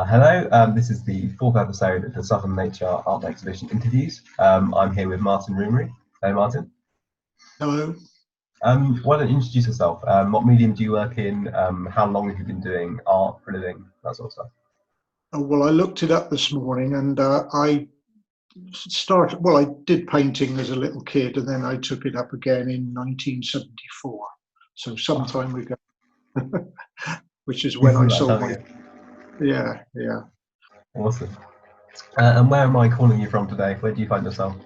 Hello, this is the fourth episode of the Southern Nature Art Exhibition interviews. I'm here with Martin Rumary. Hello, Martin. Hello. Why don't you introduce yourself? What medium do you work in? How long have you been doing art for a living? That sort of stuff. Well, I looked it up this morning, and I did painting as a little kid, and then I took it up again in 1974. So some time ago, which is when I sold my. Yeah. Awesome. And where am I calling you from today? Where do you find yourself?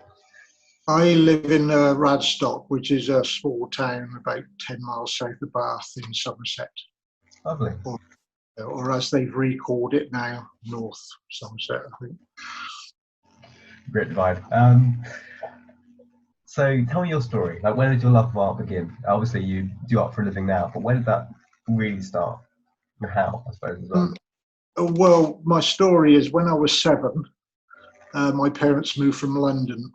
I live in Radstock, which is a small town about 10 miles south of Bath in Somerset. Lovely. Or as they've recalled it now, North Somerset, I think. Great divide. So tell me your story. Like, where did your love of art begin? Obviously, you do art for a living now, but where did that really start? And how, I suppose, as well? Well, my story is when I was 7, my parents moved from London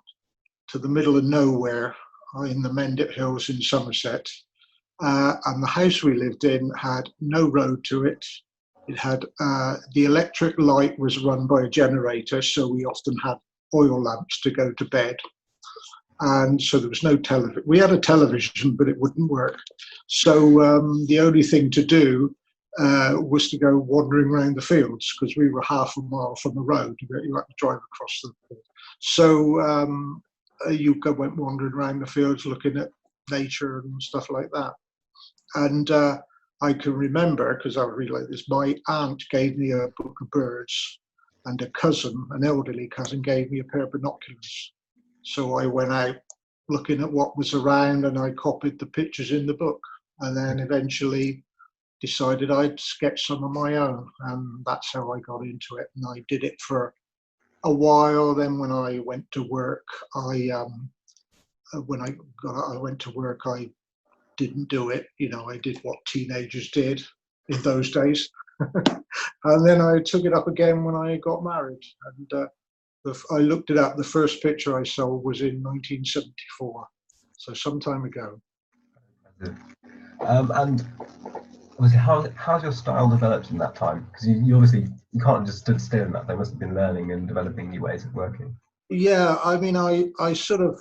to the middle of nowhere in the Mendip Hills in Somerset. And the house we lived in had no road to it. It had the electric light was run by a generator, so we often had oil lamps to go to bed. And so there was no television. We had a television, but it wouldn't work. So the only thing to do was to go wandering around the fields, because we were half a mile from the road. You had to drive across the field. So went wandering around the fields looking at nature and stuff like that. And I can remember, because I really like this, my aunt gave me a book of birds, and a cousin, an elderly cousin, gave me a pair of binoculars. So I went out looking at what was around, and I copied the pictures in the book, and then eventually decided I'd sketch some of my own, and that's how I got into it. And I did it for a while. Then when I went to work, I didn't do it. I did what teenagers did in those days. And then I took it up again when I got married. And I looked it up. The first picture I sold was in 1974, so some time ago. And obviously, how's your style developed in that time? Because you obviously you can't just stood still in that. They must have been learning and developing new ways of working. Yeah, I mean, I sort of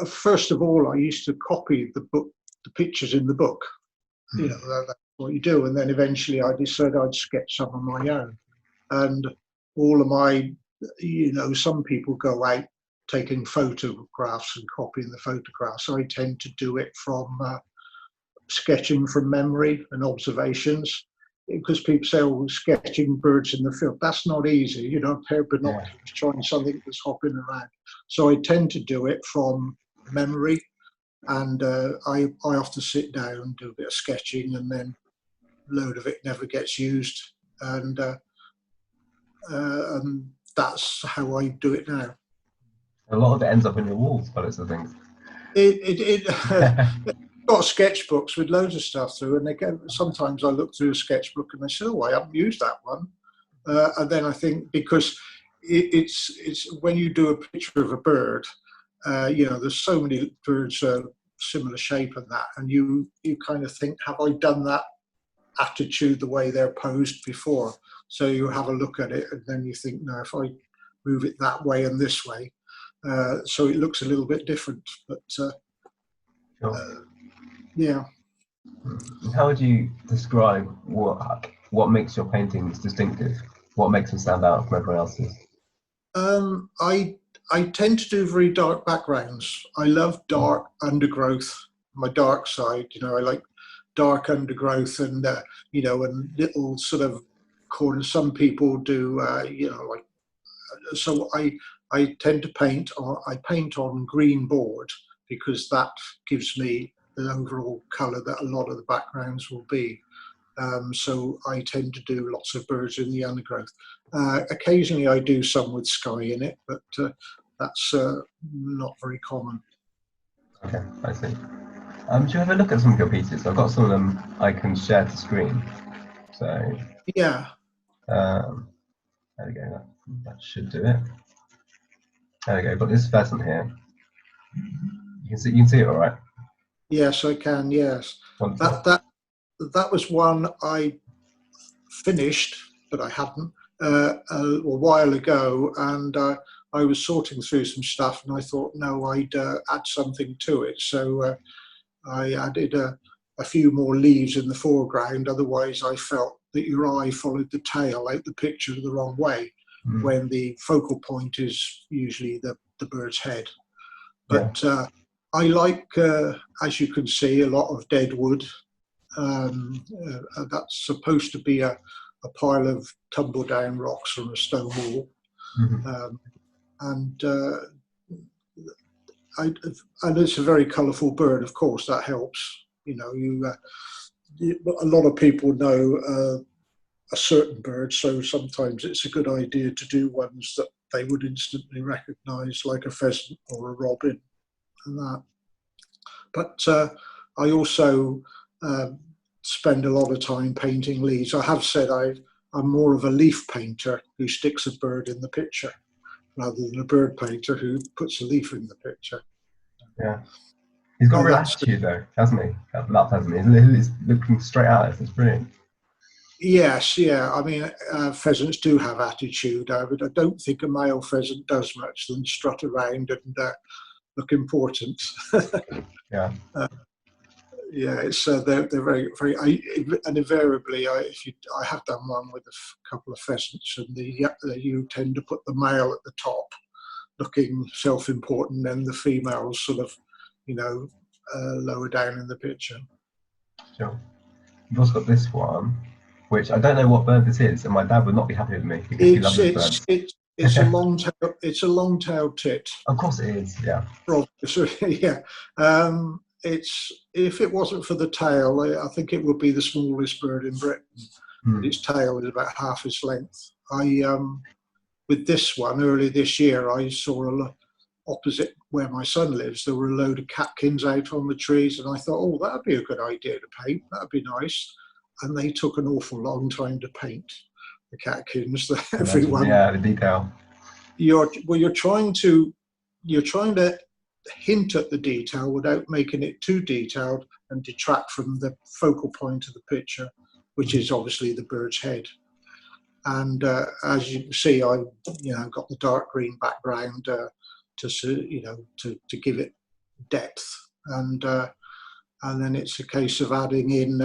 first of all, I used to copy the pictures in the book. That's what you do, and then eventually I decided I'd sketch some of my own. And all of my, some people go out taking photographs and copying the photographs. I tend to do it from sketching from memory and observations, because people say, "Oh, sketching birds in the field." That's not easy, a pair of binoculars trying something that's hopping around. So I tend to do it from memory, and I often sit down and do a bit of sketching, and then a load of it never gets used, and that's how I do it now. A lot of it ends up in your walls, by the things. It got sketchbooks with loads of stuff through, and sometimes I look through a sketchbook and I say, "Oh, I haven't used that one," and then I think, because it's when you do a picture of a bird, there's so many birds similar shape and that, and you kind of think, have I done that attitude the way they're posed before? So you have a look at it, and then you think, no, if I move it that way and this way, so it looks a little bit different. But Sure. Yeah. How would you describe what makes your paintings distinctive? What makes them stand out from everyone else's? I tend to do very dark backgrounds. I love dark undergrowth, my dark side. I like dark undergrowth and and little sort of corners. Some people do, like. So I tend to paint, or I paint on green board, because that gives me the overall colour that a lot of the backgrounds will be. So I tend to do lots of birds in the undergrowth. Occasionally I do some with sky in it, but that's not very common. Okay, I see. Do you have a look at some of your pieces? I've got some of them I can share to screen. So yeah. There we go. That should do it. There we go. Got this pheasant here. You can see it all right. Yes, I can. Yes. That was one I finished but I hadn't a while ago, and I was sorting through some stuff, and I thought, no, I'd add something to it. So I added a few more leaves in the foreground. Otherwise, I felt that your eye followed the tail out the picture the wrong way, when the focal point is usually the bird's head. But I like, as you can see, a lot of dead wood. That's supposed to be a pile of tumble down rocks from a stone wall. And it's a very colourful bird, of course, that helps. You know, a lot of people know a certain bird, so sometimes it's a good idea to do ones that they would instantly recognise, like a pheasant or a robin and that. But I also spend a lot of time painting leaves. I have said I'm more of a leaf painter who sticks a bird in the picture, rather than a bird painter who puts a leaf in the picture. Yeah. He's got a real attitude though, hasn't he? That hasn't he? He's looking straight at us. It's brilliant. Yes, yeah. I mean, pheasants do have attitude, but I don't think a male pheasant does much than strut around and look important. Yeah. Yeah, it's they're very very. And invariably, I have done one with a couple of pheasants, and you tend to put the male at the top, looking self-important, and the females sort of, you know, lower down in the picture. Sure. You've also got this one, which I don't know what bird this is, and my dad would not be happy with me because he loves this bird. It's a long-tailed. It's a long-tailed tit. Of course it is. Yeah. Yeah. If it wasn't for the tail, I think it would be the smallest bird in Britain. Its tail is about half its length. With this one earlier this year, I saw opposite where my son lives, there were a load of catkins out on the trees, and I thought, oh, that'd be a good idea to paint. That'd be nice. And they took an awful long time to paint the catkins. Everyone, yeah, the detail. You're trying to hint at the detail without making it too detailed and detract from the focal point of the picture, which is obviously the bird's head. And as you can see, I got the dark green background to give it depth, and then it's a case of adding in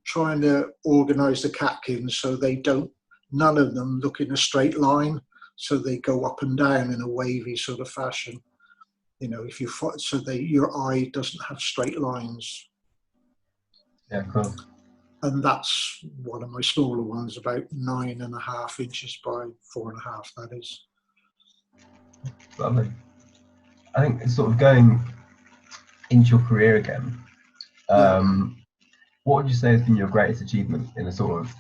trying to organise the catkins so none of them look in a straight line, so they go up and down in a wavy sort of fashion. You know, your eye doesn't have straight lines. Yeah, cool. And that's one of my smaller ones, about 9.5 inches by 4.5. That is. Lovely. I think it's sort of going into your career again. What would you say has been your greatest achievement in the sort of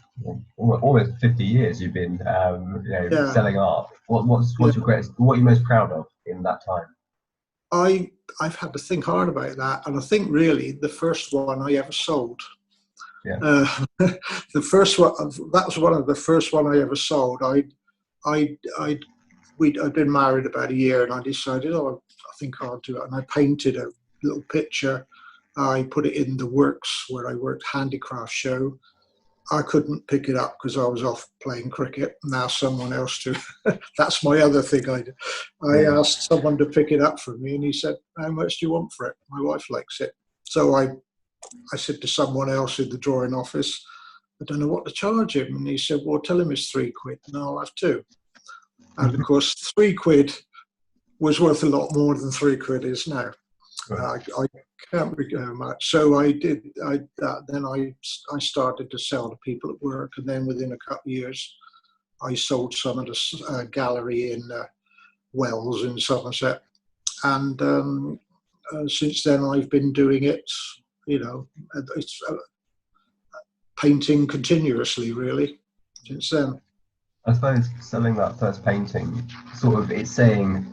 almost 50 years you've been selling art? What's your greatest? What are you most proud of in that time? I've had to think hard about that, and I think really the first one I ever sold. Yeah. The first one, that was one of the first one I ever sold. I'd been married about a year, and I decided, I think I'll do it. And I painted a little picture. I put it in the works where I worked, handicraft show. I couldn't pick it up because I was off playing cricket. Now someone else to. That's my other thing. I asked someone to pick it up for me, and he said, "How much do you want for it? My wife likes it." So I said to someone else in the drawing office, "I don't know what to charge him." And he said, "Well, tell him it's £3, and I'll have 2." And of course, £3 was worth a lot more than £3 is now. Right. I can't remember how much. So I did. Then I started to sell to people at work, and then within a couple of years, I sold some at a gallery in Wells in Somerset. And since then, I've been doing it. It's painting continuously, really, since then. I suppose selling that first painting, sort of, it's saying,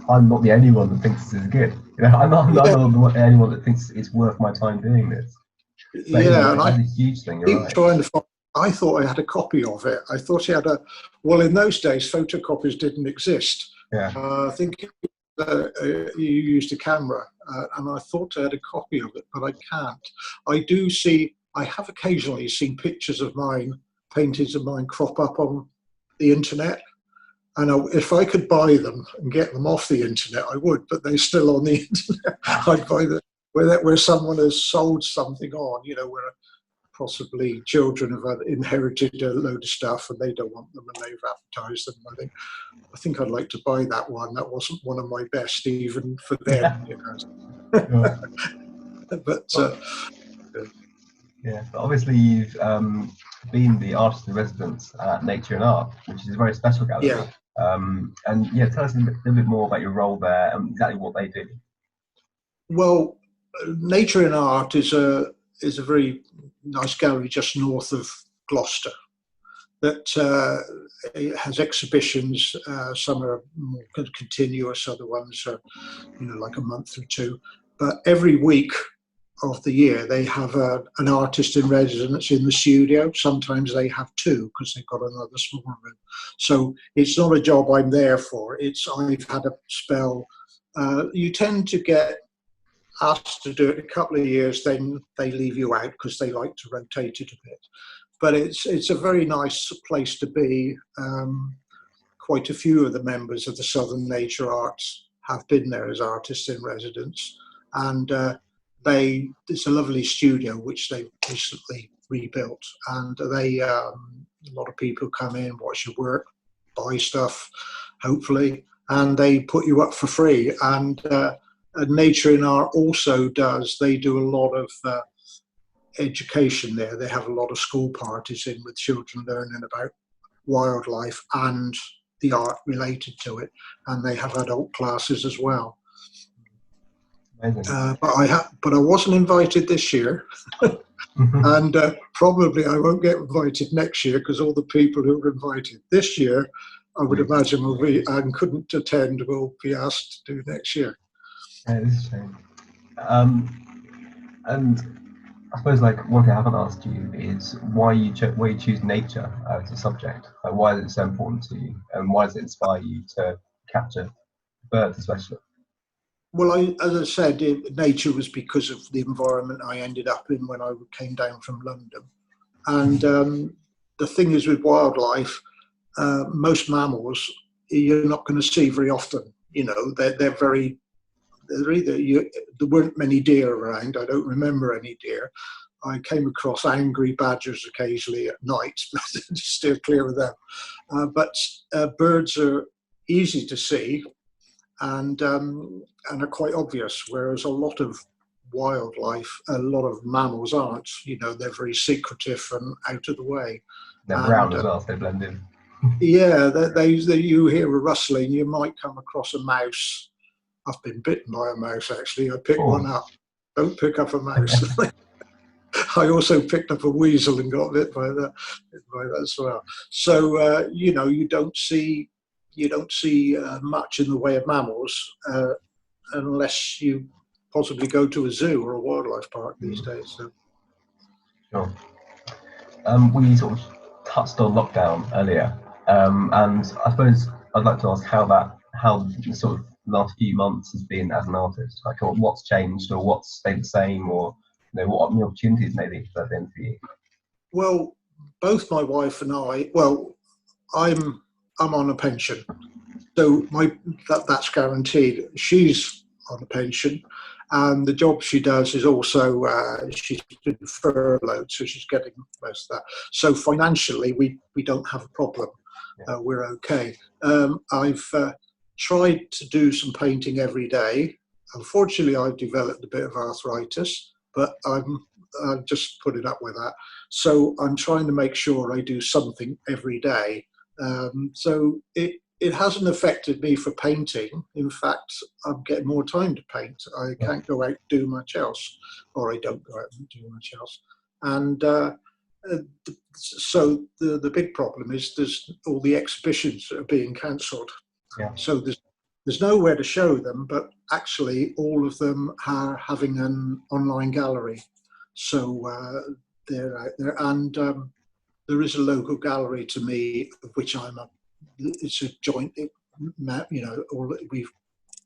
I'm not the only one that thinks this is good. I'm not the only one that thinks it's worth my time doing this. But, that's a huge thing. You're right. I thought I had a copy of it. I thought he had well, in those days, photocopies didn't exist. Yeah. I think you used a camera, and I thought I had a copy of it, but I can't. I have occasionally seen pictures of mine paintings of mine crop up on the internet. And if I could buy them and get them off the internet, I would, but they're still on the internet. I'd buy them where someone has sold something on, where possibly children have inherited a load of stuff and they don't want them and they've advertised them. I think I'd like to buy that one. That wasn't one of my best, even for them, But yeah, but obviously you've been the artist in residence at Nature and Art, which is a very special gallery. Yeah. And tell us a little bit more about your role there and exactly what they do. Well, Nature and Art is a very nice gallery just north of Gloucester that it has exhibitions. Some are more continuous, other ones are like a month or two. But every week of the year they have an artist in residence in the studio. Sometimes they have two because they've got another small room. So it's not a job I'm there for. I've had a spell. You tend to get asked to do it a couple of years, then they leave you out because they like to rotate it a bit. But it's a very nice place to be. Quite a few of the members of the Southern Nature Arts have been there as artists in residence, and it's a lovely studio which they recently rebuilt, and a lot of people come in, watch your work, buy stuff, hopefully, and they put you up for free. And Nature in Art also they do a lot of education there. They have a lot of school parties in with children learning about wildlife and the art related to it, and they have adult classes as well. But I wasn't invited this year, and probably I won't get invited next year because all the people who were invited this year, I would imagine, and couldn't attend, will be asked to do next year. Yeah, this is a shame. And I suppose one thing I haven't asked you is why you choose nature as a subject. Why is it so important to you, and why does it inspire you to capture birds, especially? Well, as I said, nature was because of the environment I ended up in when I came down from London. And the thing is with wildlife, most mammals you're not going to see very often. They're very. There weren't many deer around. I don't remember any deer. I came across angry badgers occasionally at night, but steer clear of them. But birds are easy to see and are quite obvious, whereas a lot of wildlife, a lot of mammals aren't. They're very secretive and out of the way. They're brown as well, so they blend in. Yeah, you hear a rustling, you might come across a mouse. I've been bitten by a mouse, actually. I picked one up. Don't pick up a mouse. I also picked up a weasel and got bit by that as well. So you don't see much in the way of mammals unless you possibly go to a zoo or a wildlife park these days. So. Sure. We sort of touched on lockdown earlier, and I suppose I'd like to ask how the sort of last few months has been as an artist. What's changed, or what's stayed the same, or what new opportunities maybe have been for you? Well, both my wife and I. Well, I'm on a pension, so that's guaranteed. She's on a pension, and the job she does is also she's been furloughed, so she's getting most of that. So financially, we don't have a problem. Yeah. We're okay. I've tried to do some painting every day. Unfortunately, I've developed a bit of arthritis, but I'm just putting up with that. So I'm trying to make sure I do something every day. So it hasn't affected me for painting. In fact, I'm getting more time to paint. I can't go out and do much else, or I don't go out and do much else. And so the big problem is there's all the exhibitions that are being cancelled. Yeah. So there's nowhere to show them, but actually all of them are having an online gallery. So they're out there, and there is a local gallery to me, of which it's a joint,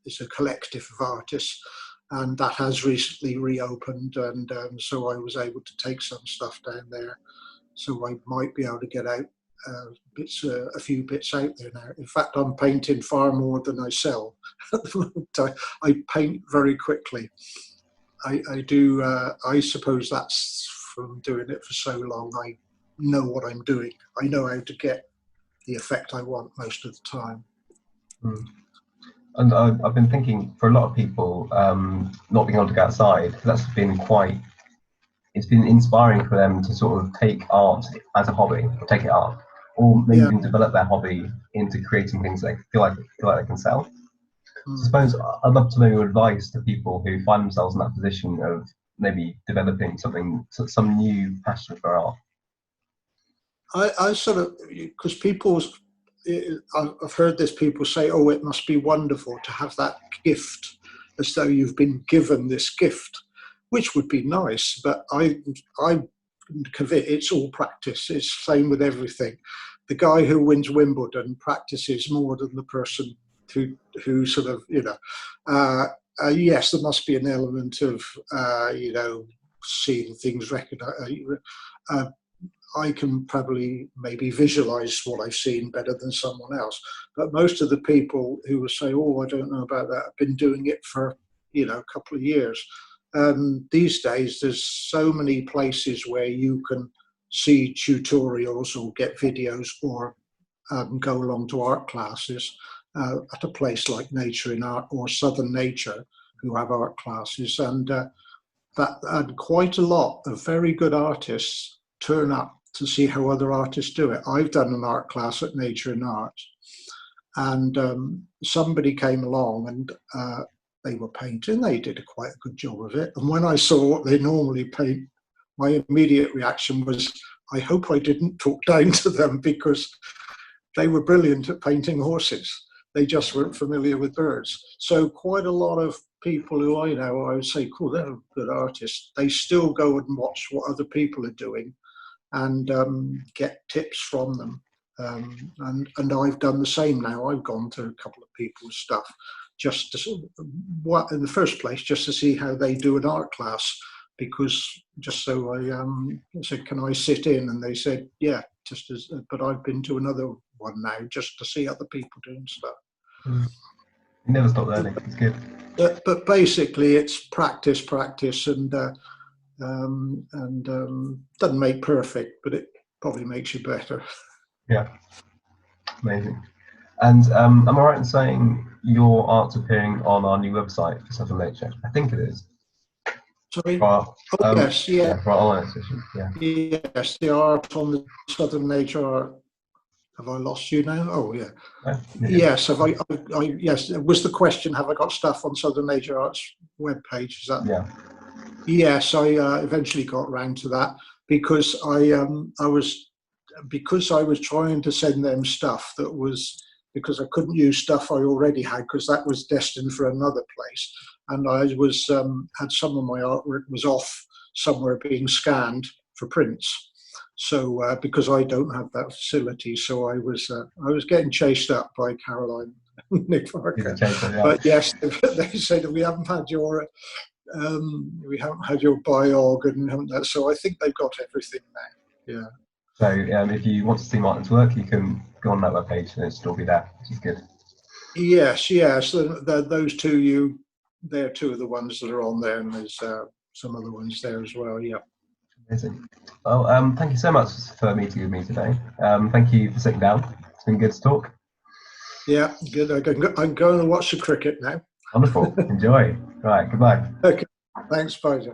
it's a collective of artists, and that has recently reopened, and so I was able to take some stuff down there. so I might be able to get out a few bits out there now. In fact, I'm painting far more than I sell at the moment. I paint very quickly. I do. I suppose that's from doing it for so long. I know what I'm doing. I know how to get the effect I want most of the time. Mm. And I've been thinking, for a lot of people, not being able to go outside, that's been it's been inspiring for them to sort of take art as a hobby, or take it up, or maybe even develop their hobby into creating things they feel like they can sell. I suppose I'd love to know your advice to people who find themselves in that position of maybe developing some new passion for art. I sort of, because I've heard this, people say, oh, it must be wonderful to have that gift, as though you've been given this gift, which would be nice, but I convinced it's all practice. It's the same with everything. The guy who wins Wimbledon practices more than the person who sort of, yes, there must be an element of, seeing things recognized. I can probably maybe visualize what I've seen better than someone else. But most of the people who will say, oh, I don't know about that, have been doing it for, a couple of years. These days, there's so many places where you can see tutorials or get videos or go along to art classes at a place like Nature in Art or Southern Nature, who have art classes. And quite a lot of very good artists turn up to see how other artists do it. I've done an art class at Nature in Art, and somebody came along and they were painting. They did quite a good job of it. And when I saw what they normally paint, my immediate reaction was, I hope I didn't talk down to them, because they were brilliant at painting horses. They just weren't familiar with birds. So quite a lot of people who I know, I would say, cool, they're good artists. They still go and watch what other people are doing and get tips from them. And I've done the same now. I've gone to a couple of people's stuff just to, in the first place, just to see how they do an art class, because just so I said, can I sit in? And they said, yeah, but I've been to another one now just to see other people doing stuff. You never stop learning. It's good. But basically, it's practice, and doesn't make perfect, but it probably makes you better. Yeah, amazing. And am I right in saying your art's appearing on our new website for Southern Nature? I think it is. Sorry? Yes, yeah. Yeah, for our online session, yeah. Yes, the art on the Southern Nature art. Have I lost you now? Oh, yeah. Yes, yes, it was the question, have I got stuff on Southern Nature Art's webpage? Is that? Yeah. Yes, I eventually got around to that, because I was trying to send them stuff that was, because I couldn't use stuff I already had, because that was destined for another place. And I was had some of my artwork was off somewhere being scanned for prints. So because I don't have that facility, so I was getting chased up by Caroline and Nick Parker. Yeah. But yes, they said we haven't had your biog and haven't that. So I think they've got everything now. Yeah. So if you want to see Martin's work, you can go on that webpage and it'll still be there, which is good. Yes. Those two, they're two of the ones that are on there, and there's some other ones there as well. Yeah. Amazing. Well, thank you so much for meeting with me today. Thank you for sitting down. It's been good to talk. Yeah, good. I'm going to watch the cricket now. Wonderful. Enjoy. Right. Goodbye. Okay. Thanks, bye.